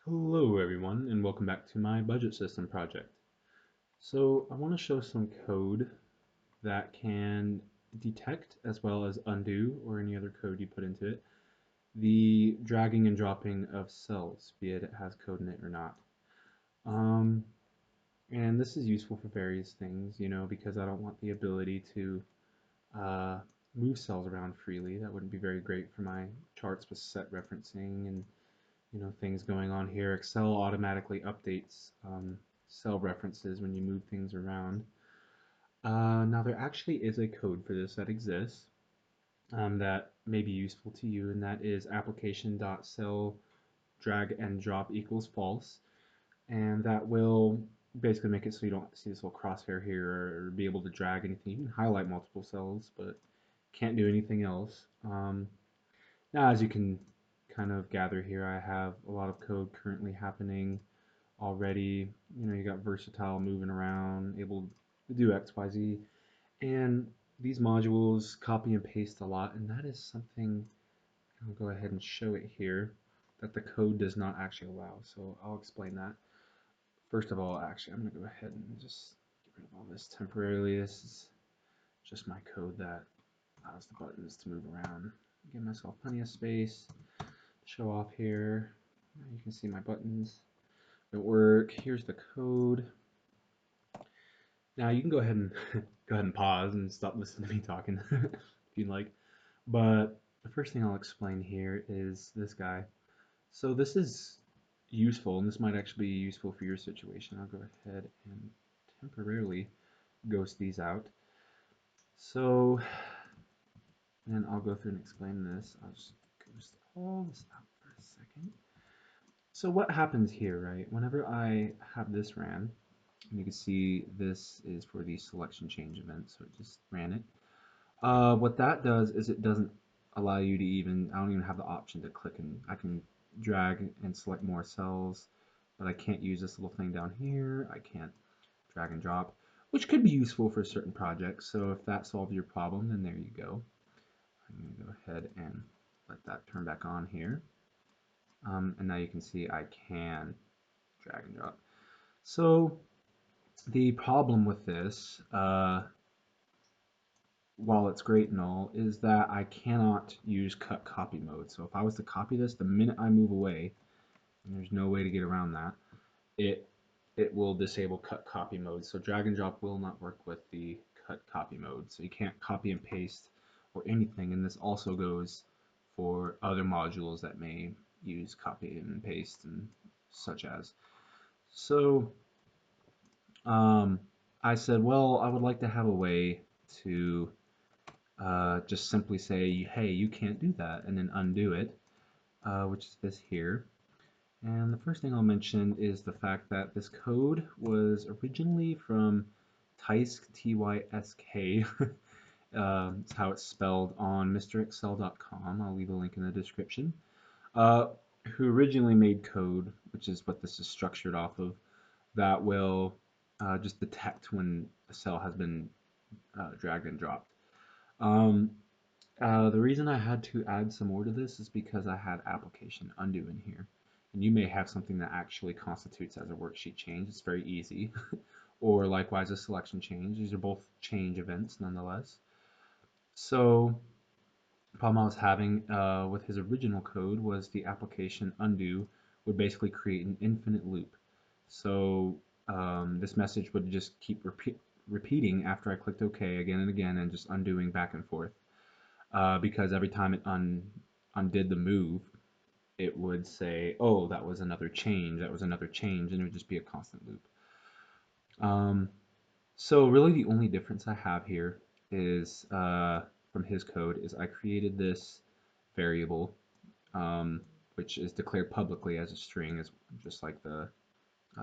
Hello everyone and welcome back to my budget system project. So I want to show some code that can detect as well as undo, or any other code you put into it, the dragging and dropping of cells, be it has code in it or not. Um, and this is useful for various things, because I don't want the ability to uh, move cells around freely. That wouldn't be very great for my charts with set referencing and things going on here. Excel automatically updates cell references when you move things around. Now there actually is a code for this that exists that may be useful to you, and that is Application.CellDragAndDrop equals false, and that will basically make it so you don't see this little crosshair here or be able to drag anything. You can highlight multiple cells, but can't do anything else. Now, as you can kind of gather here, I have a lot of code currently happening already. You got versatile, moving around, able to do X, Y, Z. And these modules copy and paste a lot, and that is something I'll go ahead and show it here that the code does not actually allow. So I'll explain that. First of all, actually, I'm going to go ahead and just get rid of all this temporarily. This is just my code that allows the buttons to move around. Give myself plenty of space. Show off here. You can see my buttons don't work. Here's the code. Now you can go ahead and pause and stop listening to me talking if you'd like. But the first thing I'll explain here is this guy. So this is useful, and this might actually be useful for your situation. I'll go ahead and temporarily ghost these out. So, and I'll go through and explain this. I'll just ghost all this out for a second. So what happens here, right? Whenever I have this ran, and you can see this is for the selection change event, so it just ran it. What that does is it doesn't allow you to even, I don't even have the option to click, and I can drag and select more cells, but I can't use this little thing down here. I can't drag and drop, which could be useful for certain projects. So if that solves your problem, then there you go. I'm going to go ahead and let that turn back on here. And now you can see I can drag and drop. So the problem with this, while it's great and all, is that I cannot use cut copy mode. So if I was to copy this, the minute I move away, and there's no way to get around that, it will disable cut copy mode. So drag and drop will not work with the cut copy mode. So you can't copy and paste or anything. And this also goes for other modules that may use copy and paste and such as. So I said, well, I would like to have a way to just simply say, hey, you can't do that, and then undo it, which is this here. And the first thing I'll mention is the fact that this code was originally from Tysk, T-Y-S-K, it's how it's spelled, on MrExcel.com. I'll leave a link in the description. Who originally made code, which is what this is structured off of, that will just detect when a cell has been dragged and dropped. Um, the reason I had to add some more to this is because I had application undo in here. And you may have something that actually constitutes as a worksheet change. It's very easy. Or likewise a selection change. These are both change events nonetheless. So the problem I was having with his original code was the application undo would basically create an infinite loop. So this message would just keep repeating after I clicked OK again and again, and just undoing back and forth. Because every time it undid the move, it would say, oh, that was another change, that was another change, and it would just be a constant loop. So really the only difference I have here is from his code is I created this variable, which is declared publicly as a string, is just like the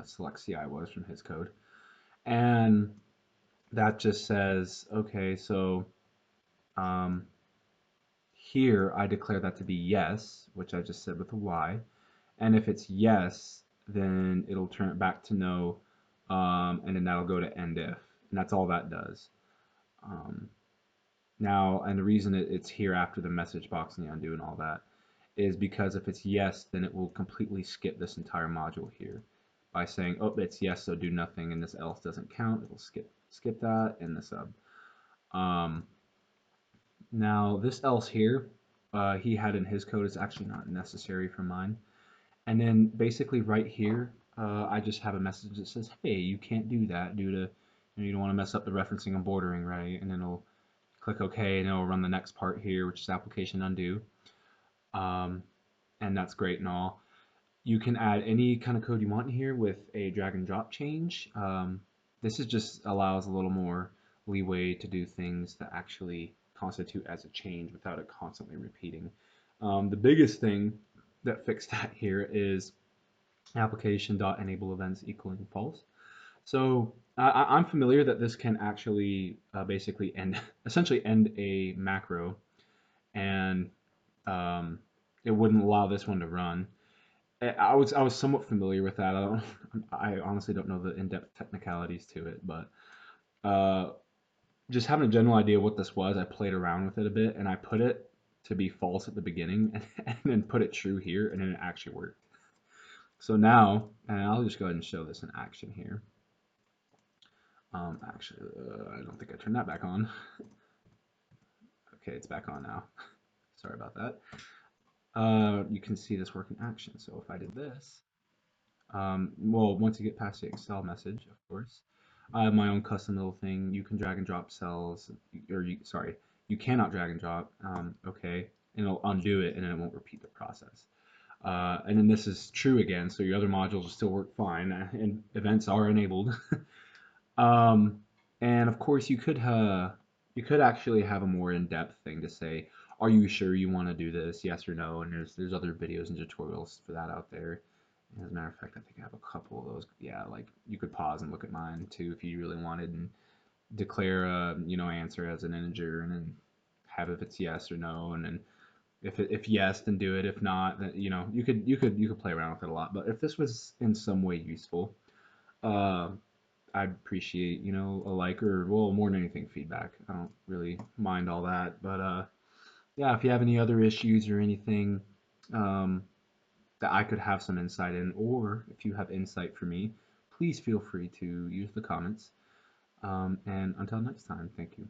select CI was from his code. And that just says, okay, so here I declare that to be yes, which I just said with a Y. And if it's yes, then it'll turn it back to no, and then that'll go to end if. And that's all that does. Now, and the reason it's here after the message box and the undo and all that is because if it's yes, then it will completely skip this entire module here by saying, oh, it's yes, so do nothing, and this else doesn't count. It'll skip that in the sub. Um, Now this else here, he had in his code is actually not necessary for mine. And then basically right here, I just have a message that says, hey, you can't do that due to, you don't want to mess up the referencing and bordering, right? And then it'll click OK, and it'll run the next part here, which is application undo. And that's great and all. You can add any kind of code you want in here with a drag and drop change. This is just allows a little more leeway to do things that actually constitute as a change without it constantly repeating. The biggest thing that fixed that here is application.enable events equaling false. So I'm familiar that this can actually basically end, essentially end a macro, and um, it wouldn't allow this one to run. I was somewhat familiar with that. I honestly don't know the in-depth technicalities to it, but just having a general idea what this was, I played around with it a bit, and I put it to be false at the beginning, and then put it true here, and then it actually worked. So now, and I'll just go ahead and show this in action here. Actually, I don't think I turned that back on. Okay, it's back on now. Sorry about that. You can see this work in action. So if I did this, well, once you get past the Excel message, of course, I have my own custom little thing. You can drag and drop cells, or sorry, you cannot drag and drop. Okay, and it'll undo it, and then it won't repeat the process. And then this is true again, so your other modules will still work fine, and events are enabled. Um, and of course, you could actually have a more in-depth thing to say, are you sure you want to do this? Yes or no? And there's other videos and tutorials for that out there. As a matter of fact, I think I have a couple of those. Yeah, like you could pause and look at mine too if you really wanted, and declare a answer as an integer, and then have if it's yes or no, and then if yes, then do it. If not, then you could play around with it a lot. But if this was in some way useful, uh, I'd appreciate, a like, or, well, more than anything, feedback. I don't really mind all that. But yeah, if you have any other issues or anything um, that I could have some insight in, or if you have insight for me, please feel free to use the comments. And until next time, thank you.